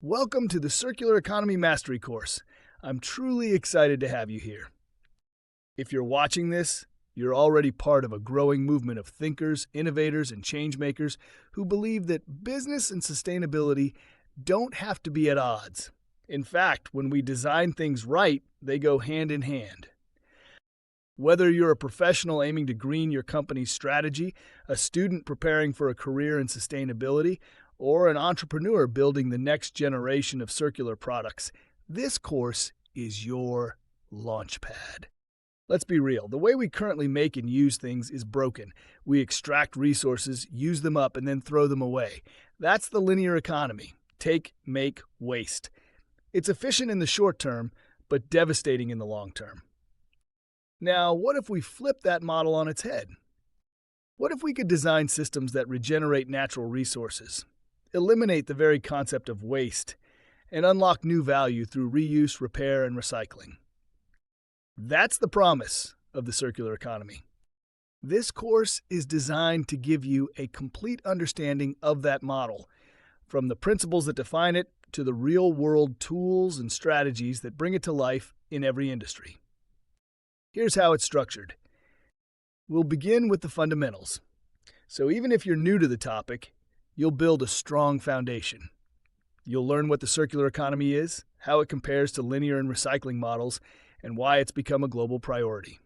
Welcome to the Circular Economy Mastery course. I'm truly excited to have you here. If you're watching this, you're already part of a growing movement of thinkers, innovators, and changemakers who believe that business and sustainability don't have to be at odds. In fact, when we design things right, they go hand in hand. Whether you're a professional aiming to green your company's strategy, a student preparing for a career in sustainability, or an entrepreneur building the next generation of circular products, this course is your launchpad. Let's be real, the way we currently make and use things is broken. We extract resources, use them up, and then throw them away. That's the linear economy. Take, make, waste. It's efficient in the short term, but devastating in the long term. Now, what if we flip that model on its head? What if we could design systems that regenerate natural resources, eliminate the very concept of waste, and unlock new value through reuse, repair, and recycling? That's the promise of the circular economy. This course is designed to give you a complete understanding of that model, from the principles that define it to the real-world tools and strategies that bring it to life in every industry. Here's how it's structured. We'll begin with the fundamentals. So even if you're new to the topic, you'll build a strong foundation. You'll learn what the circular economy is, how it compares to linear and recycling models, and why it's become a global priority.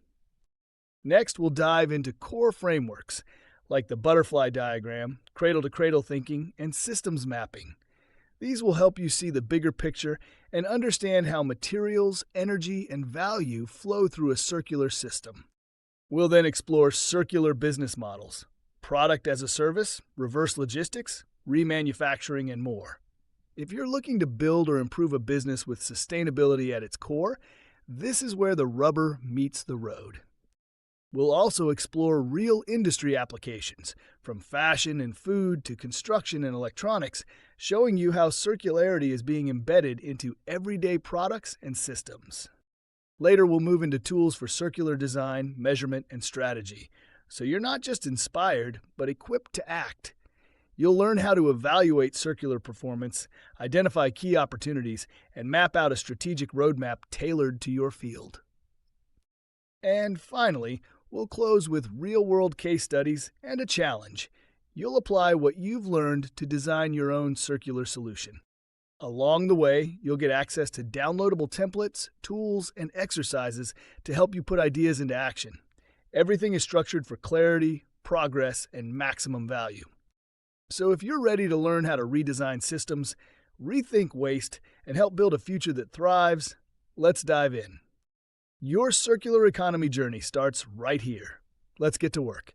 Next, we'll dive into core frameworks like the butterfly diagram, cradle-to-cradle thinking, and systems mapping. These will help you see the bigger picture and understand how materials, energy, and value flow through a circular system. We'll then explore circular business models, product as a service, reverse logistics, remanufacturing, and more. If you're looking to build or improve a business with sustainability at its core, this is where the rubber meets the road. We'll also explore real industry applications, from fashion and food to construction and electronics, showing you how circularity is being embedded into everyday products and systems. Later, we'll move into tools for circular design, measurement, and strategy, so you're not just inspired, but equipped to act. You'll learn how to evaluate circular performance, identify key opportunities, and map out a strategic roadmap tailored to your field. And finally, we'll close with real-world case studies and a challenge. You'll apply what you've learned to design your own circular solution. Along the way, you'll get access to downloadable templates, tools, and exercises to help you put ideas into action. Everything is structured for clarity, progress, and maximum value. So if you're ready to learn how to redesign systems, rethink waste, and help build a future that thrives, let's dive in. Your circular economy journey starts right here. Let's get to work.